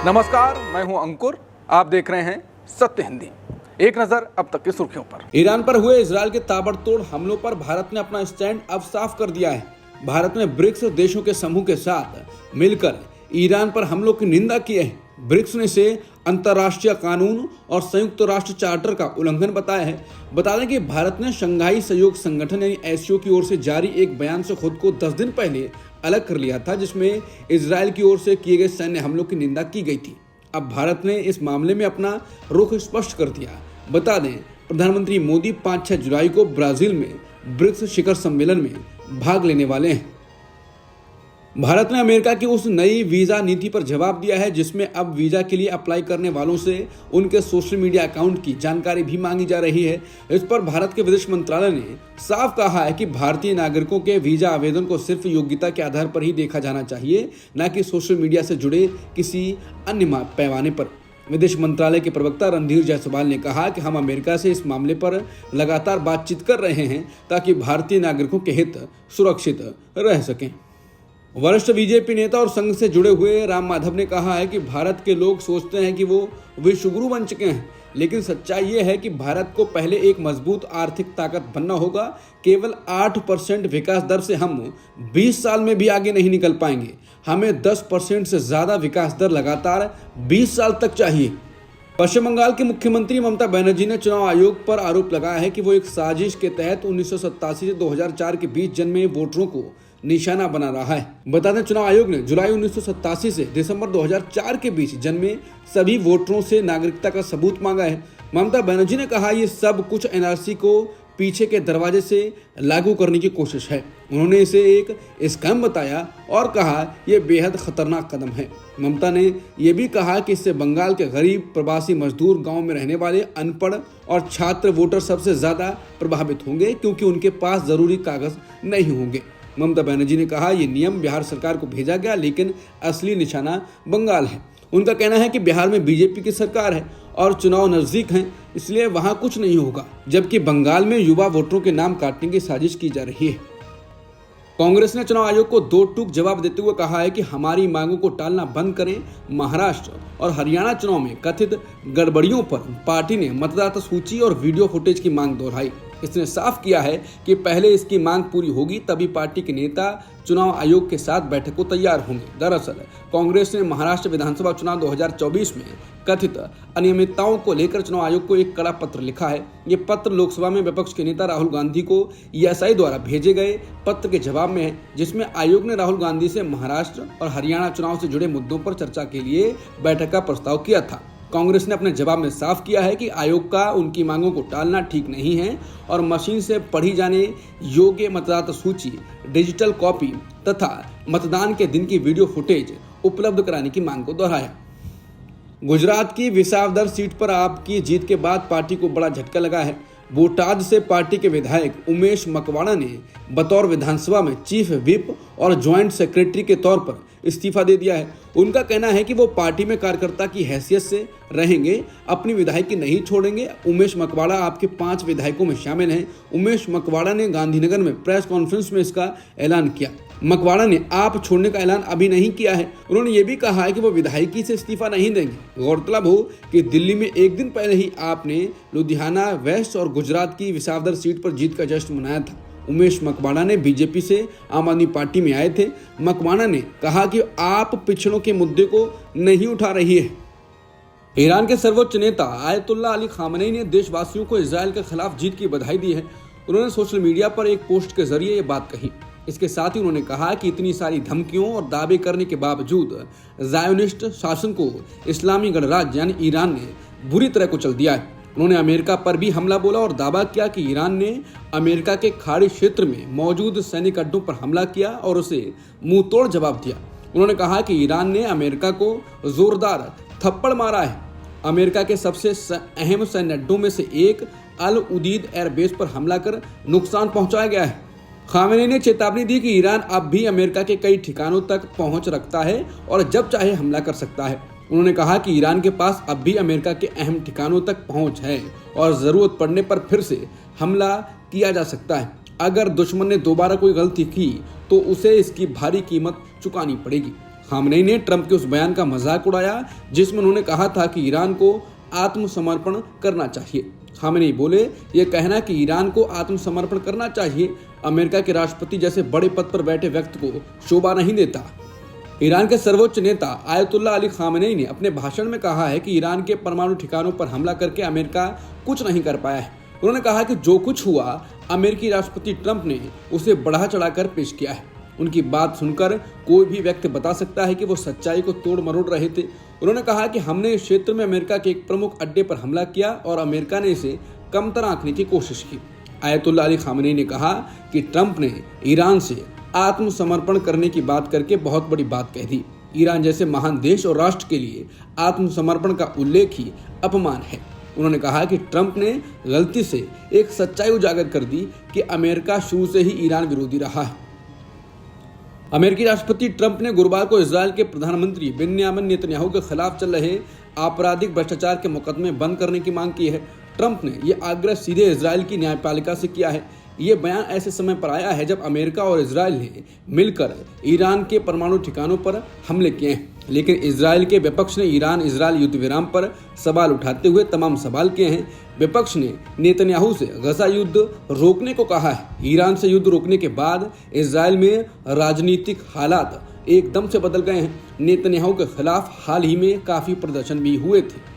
नमस्कार, मैं हूं अंकुर। आप देख रहे हैं सत्य हिंदी। एक नजर अब तक की सुर्खियों पर। ईरान पर हुए इजरायल के ताबड़तोड़ हमलों पर भारत ने अपना स्टैंड अब साफ कर दिया है। भारत ने ब्रिक्स देशों के समूह के साथ मिलकर ईरान पर हमलों की निंदा की है। ब्रिक्स ने इसे अंतर्राष्ट्रीय कानून और संयुक्त राष्ट्र चार्टर का उल्लंघन बताया है। बता दें कि भारत ने शंघाई सहयोग संगठन यानी एससीओ की ओर से जारी एक बयान से खुद को 10 दिन पहले अलग कर लिया था, जिसमें इजरायल की ओर से किए गए सैन्य हमलों की निंदा की गई थी। अब भारत ने इस मामले में अपना रुख स्पष्ट कर दिया। बता दें, प्रधानमंत्री मोदी 5-6 जुलाई को ब्राजील में ब्रिक्स शिखर सम्मेलन में भाग लेने वाले हैं। भारत ने अमेरिका की उस नई वीजा नीति पर जवाब दिया है, जिसमें अब वीजा के लिए अप्लाई करने वालों से उनके सोशल मीडिया अकाउंट की जानकारी भी मांगी जा रही है। इस पर भारत के विदेश मंत्रालय ने साफ कहा है कि भारतीय नागरिकों के वीजा आवेदन को सिर्फ योग्यता के आधार पर ही देखा जाना चाहिए, न कि सोशल मीडिया से जुड़े किसी अन्य पैमाने पर। विदेश मंत्रालय के प्रवक्ता रणधीर जायसवाल ने कहा कि हम अमेरिका से इस मामले पर लगातार बातचीत कर रहे हैं ताकि भारतीय नागरिकों के हित सुरक्षित रह सकें। वरिष्ठ बीजेपी नेता और संघ से जुड़े हुए राम माधव ने कहा है कि भारत के लोग सोचते हैं कि वो विश्वगुरु बन चुके हैं, लेकिन सच्चाई ये है कि भारत को पहले एक मजबूत आर्थिक ताकत बनना होगा। केवल 8% विकास दर से हम 20 साल में भी आगे नहीं निकल पाएंगे। हमें 10% से ज़्यादा विकास दर लगातार 20 साल तक चाहिए। पश्चिम बंगाल की मुख्यमंत्री ममता बनर्जी ने चुनाव आयोग पर आरोप लगाया है कि वो एक साजिश के तहत 1987 से 2004 के बीच जन्मे वोटरों को निशाना बना रहा है। बता दें, चुनाव आयोग ने जुलाई 1987 से दिसंबर 2004 के बीच जन्मे सभी वोटरों से नागरिकता का सबूत मांगा है। ममता बनर्जी ने कहा, ये सब कुछ एनआरसी को पीछे के दरवाजे से लागू करने की कोशिश है। उन्होंने इसे एक स्कैम बताया और कहा, यह बेहद खतरनाक कदम है। ममता ने यह भी कहा कि इससे बंगाल के गरीब, प्रवासी मजदूर, गांव में रहने वाले अनपढ़ और छात्र वोटर सबसे ज्यादा प्रभावित होंगे, क्योंकि उनके पास जरूरी कागज नहीं होंगे। ममता बनर्जी ने कहा, यह नियम बिहार सरकार को भेजा गया, लेकिन असली निशाना बंगाल है। उनका कहना है कि बिहार में बीजेपी की सरकार है और चुनाव नजदीक हैं, इसलिए वहां कुछ नहीं होगा, जबकि बंगाल में युवा वोटरों के नाम काटने की साजिश की जा रही है। कांग्रेस ने चुनाव आयोग को दो टूक जवाब देते हुए कहा है कि हमारी मांगों को टालना बंद करें। महाराष्ट्र और हरियाणा चुनाव में कथित गड़बड़ियों पर पार्टी ने मतदाता सूची और वीडियो फुटेज की मांग दोहराई। इसने साफ किया है कि पहले इसकी मांग पूरी होगी, तभी पार्टी के नेता चुनाव आयोग के साथ बैठक को तैयार होंगे। दरअसल कांग्रेस ने महाराष्ट्र विधानसभा चुनाव 2024 में कथित अनियमितताओं को लेकर चुनाव आयोग को एक कड़ा पत्र लिखा है। ये पत्र लोकसभा में विपक्ष के नेता राहुल गांधी को ईएसआई द्वारा भेजे गए पत्र के जवाब में है, जिसमें आयोग ने राहुल गांधी से महाराष्ट्र और हरियाणा चुनाव से जुड़े मुद्दों पर चर्चा के लिए बैठक का प्रस्ताव किया था। कांग्रेस ने अपने जवाब में साफ किया है कि आयोग का उनकी मांगों को टालना ठीक नहीं है और मशीन से पढ़ी जाने योग्य मतदाता सूची, डिजिटल कॉपी तथा मतदान के दिन की वीडियो फुटेज उपलब्ध कराने की मांग को दोहराया। गुजरात की विसावदर सीट पर आपकी जीत के बाद पार्टी को बड़ा झटका लगा है। बोटाद से पार्टी के विधायक उमेश मकवाड़ा ने बतौर विधानसभा में चीफ व्हिप और ज्वाइंट सेक्रेटरी के तौर पर इस्तीफा दे दिया है। उनका कहना है कि वो पार्टी में कार्यकर्ता की हैसियत से रहेंगे, अपनी विधायकी नहीं छोड़ेंगे। उमेश मकवाड़ा आपके 5 विधायकों में शामिल हैं। उमेश मकवाड़ा ने गांधीनगर में प्रेस कॉन्फ्रेंस में इसका ऐलान किया। मकवाड़ा ने आप छोड़ने का ऐलान अभी नहीं किया है। उन्होंने ये भी कहा है कि वो विधायकी से इस्तीफा नहीं देंगे। गौरतलब हो कि दिल्ली में एक दिन पहले ही आपने लुधियाना वेस्ट और गुजरात की विसावदर सीट पर जीत का जश्न मनाया था। उमेश मकवाड़ा ने बीजेपी से आम आदमी पार्टी में आए थे। मकवाड़ा ने कहा कि आप पिछड़ों के मुद्दे को नहीं उठा रही है। ईरान के सर्वोच्च नेता आयतुल्लाह अली खामनेई ने देशवासियों को इजरायल के खिलाफ जीत की बधाई दी है। उन्होंने सोशल मीडिया पर एक पोस्ट के जरिए ये बात कही। इसके साथ ही उन्होंने कहा कि इतनी सारी धमकियों और दावे करने के बावजूद ज़ायोनिस्ट शासन को इस्लामी गणराज्य यानी ईरान ने बुरी तरह कुचल दिया है। उन्होंने अमेरिका पर भी हमला बोला और दावा किया कि ईरान ने अमेरिका के खाड़ी क्षेत्र में मौजूद सैनिक अड्डों पर हमला किया और उसे मुंहतोड़ जवाब दिया। उन्होंने कहा कि ईरान ने अमेरिका को जोरदार थप्पड़ मारा है। अमेरिका के सबसे अहम सैन्य अड्डों में से एक अल उदीद एयरबेस पर हमला कर नुकसान पहुंचाया गया है। खामेनी ने चेतावनी दी कि ईरान अब भी अमेरिका के कई ठिकानों तक पहुंच रखता है और जब चाहे हमला कर सकता है। उन्होंने कहा कि ईरान के पास अब भी अमेरिका के अहम ठिकानों तक पहुंच है और ज़रूरत पड़ने पर फिर से हमला किया जा सकता है। अगर दुश्मन ने दोबारा कोई गलती की तो उसे इसकी भारी कीमत चुकानी पड़ेगी। खामनेई ने ट्रंप के उस बयान का मजाक उड़ाया जिसमें उन्होंने कहा था कि ईरान को आत्मसमर्पण करना चाहिए। खामनेई बोले, यह कहना कि ईरान को आत्मसमर्पण करना चाहिए अमेरिका के राष्ट्रपति जैसे बड़े पद पर बैठे व्यक्ति को शोभा नहीं देता। ईरान के सर्वोच्च नेता आयतुल्लाह अली खामनेई ने अपने भाषण में कहा है कि ईरान के परमाणु ठिकानों पर हमला करके अमेरिका कुछ नहीं कर पाया है। उन्होंने कहा कि जो कुछ हुआ अमेरिकी राष्ट्रपति ट्रंप ने उसे बढ़ा चढ़ाकर पेश किया है। उनकी बात सुनकर कोई भी व्यक्ति बता सकता है कि वो सच्चाई को तोड़ मरोड़ रहे थे। उन्होंने कहा कि हमने इस क्षेत्र में अमेरिका के एक प्रमुख अड्डे पर हमला किया और अमेरिका ने इसे कमतर आंकने की कोशिश की। आयतुल्लाह अली खामनेई ने कहा कि ट्रंप ने ईरान से आत्मसमर्पण करने की बात करके बहुत बड़ी बात कह दी। ईरान जैसे महान देश और राष्ट्र के लिए आत्मसमर्पण का उल्लेख ही अपमान है। उन्होंने कहा कि ट्रंप ने गलती से एक सच्चाई उजागर कर दी कि अमेरिका शुरू से ही ईरान विरोधी रहा है। अमेरिकी राष्ट्रपति ट्रंप ने गुरुवार को इजराइल के प्रधानमंत्री बेन्यामिन नेतन्याहू के खिलाफ चल रहे आपराधिक भ्रष्टाचार के मुकदमे बंद करने की मांग की है। ट्रंप ने यह आग्रह सीधे इजराइल की न्यायपालिका से किया है। ये बयान ऐसे समय पर आया है जब अमेरिका और इजराइल ने मिलकर ईरान के परमाणु ठिकानों पर हमले किए हैं, लेकिन इजराइल के विपक्ष ने ईरान इजराइल युद्ध विराम पर सवाल उठाते हुए तमाम सवाल किए हैं। विपक्ष ने नेतन्याहू से गजा युद्ध रोकने को कहा है। ईरान से युद्ध रोकने के बाद इजराइल में राजनीतिक हालात एकदम से बदल गए हैं। नेतन्याहू के खिलाफ हाल ही में काफी प्रदर्शन भी हुए थे।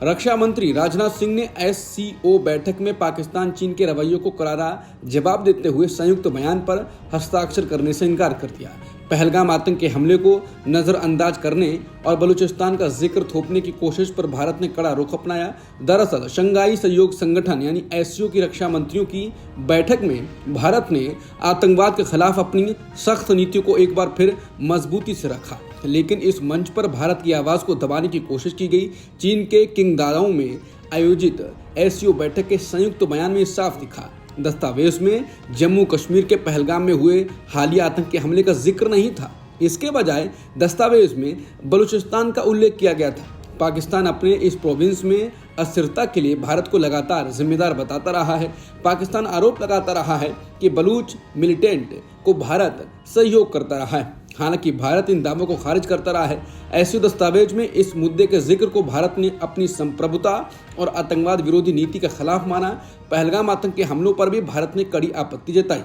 रक्षा मंत्री राजनाथ सिंह ने SCO बैठक में पाकिस्तान चीन के रवैये को करारा जवाब देते हुए संयुक्त बयान पर हस्ताक्षर करने से इनकार कर दिया। पहलगाम आतंक के हमले को नजरअंदाज करने और बलूचिस्तान का जिक्र थोपने की कोशिश पर भारत ने कड़ा रुख अपनाया। दरअसल शंघाई सहयोग संगठन यानी SCO की रक्षा मंत्रियों की बैठक में भारत ने आतंकवाद के खिलाफ अपनी सख्त नीति को एक बार फिर मजबूती से रखा, लेकिन इस मंच पर भारत की आवाज को दबाने की कोशिश की गई। चीन के किंगदाओ में आयोजित SCO बैठक के संयुक्त बयान में साफ दिखा। दस्तावेज में जम्मू कश्मीर के पहलगाम में हुए हालिया आतंक के हमले का जिक्र नहीं था। इसके बजाय दस्तावेज में बलूचिस्तान का उल्लेख किया गया था। पाकिस्तान अपने इस प्रोविंस में अस्थिरता के लिए भारत को लगातार जिम्मेदार बताता रहा है। पाकिस्तान आरोप लगाता रहा है कि बलूच मिलिटेंट को भारत सहयोग करता रहा है। हालांकि भारत इन दावों को खारिज करता रहा है। ऐसे दस्तावेज में इस मुद्दे के जिक्र को भारत ने अपनी संप्रभुता और आतंकवाद विरोधी नीति के खिलाफ माना। पहलगाम आतंक के हमलों पर भी भारत ने कड़ी आपत्ति जताई।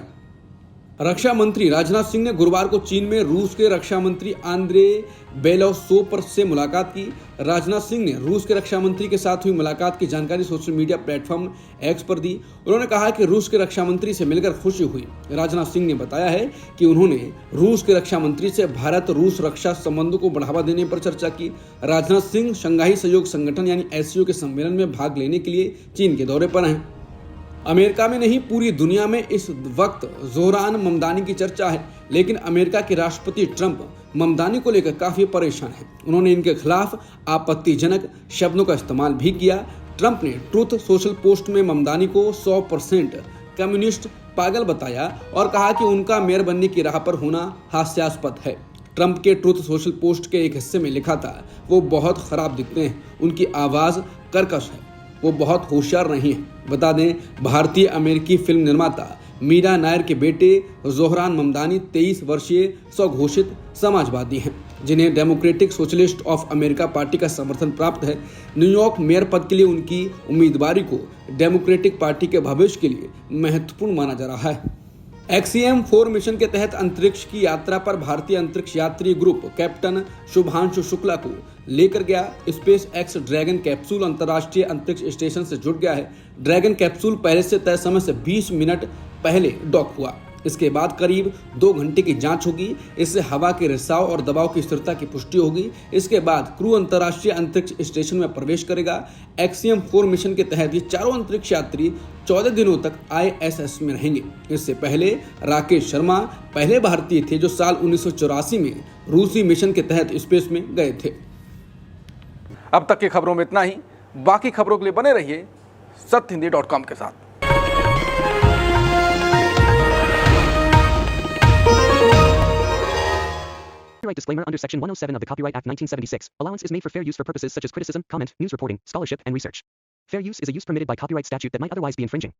रक्षा मंत्री राजनाथ सिंह ने गुरुवार को चीन में रूस के रक्षा मंत्री आंद्रे बेलोसोव से मुलाकात की। राजनाथ सिंह ने रूस के रक्षा मंत्री के साथ हुई मुलाकात की जानकारी सोशल मीडिया प्लेटफॉर्म X पर दी। उन्होंने कहा कि रूस के रक्षा मंत्री से मिलकर खुशी हुई। राजनाथ सिंह ने बताया है कि उन्होंने रूस के रक्षा मंत्री से भारत रूस रक्षा संबंधों को बढ़ावा देने पर चर्चा की। राजनाथ सिंह शंघाई सहयोग संगठन यानी SCO के सम्मेलन में भाग लेने के लिए चीन के दौरे पर हैं। अमेरिका में नहीं पूरी दुनिया में इस वक्त जोहरान ममदानी की चर्चा है, लेकिन अमेरिका के राष्ट्रपति ट्रंप ममदानी को लेकर काफी परेशान हैं। उन्होंने इनके खिलाफ आपत्तिजनक शब्दों का इस्तेमाल भी किया। ट्रंप ने ट्रूथ सोशल पोस्ट में ममदानी को 100% कम्युनिस्ट पागल बताया और कहा कि उनका मेयर बनने की राह पर होना हास्यास्पद है। ट्रंप के ट्रूथ सोशल पोस्ट के एक हिस्से में लिखा था, वो बहुत खराब दिखते हैं, उनकी आवाज कर्कश है, वो बहुत होशियार नहीं है। बता दें, भारतीय अमेरिकी फिल्म निर्माता मीरा नायर के बेटे जोहरान ममदानी 23 वर्षीय स्वघोषित समाजवादी हैं, जिन्हें democratic socialist of America party का समर्थन प्राप्त है। न्यूयॉर्क मेयर पद के लिए उनकी उम्मीदवारी को डेमोक्रेटिक पार्टी के भविष्य के लिए महत्वपूर्ण माना जा रहा है। XEM-4 मिशन के तहत अंतरिक्ष की यात्रा पर भारतीय अंतरिक्ष यात्री ग्रुप कैप्टन शुभांशु शुक्ला को लेकर गया स्पेस एक्स ड्रैगन कैप्सूल अंतर्राष्ट्रीय अंतरिक्ष स्टेशन से जुड़ गया है। ड्रैगन कैप्सूल पहले से तय समय से 20 मिनट पहले डॉक हुआ। इसके बाद करीब 2 घंटे की जांच होगी। इससे हवा के रिसाव और दबाव की स्थिरता की पुष्टि होगी। इसके बाद क्रू अंतर्राष्ट्रीय अंतरिक्ष स्टेशन में प्रवेश करेगा। XEM-4 मिशन के तहत ये चारों अंतरिक्ष यात्री 14 दिनों तक ISS में रहेंगे। इससे पहले राकेश शर्मा पहले भारतीय थे जो साल 1984 में रूसी मिशन के तहत स्पेस में गए थे। अब तक की खबरों में इतना ही। बाकी खबरों के लिए बने रहिए सत्यहिंदी.com के साथ। Copyright disclaimer under Section 107 of the Copyright Act 1976. Allowance is made for fair use for purposes such as criticism, comment, news reporting, scholarship, and research. Fair use is a use permitted by copyright statute that might otherwise be infringing.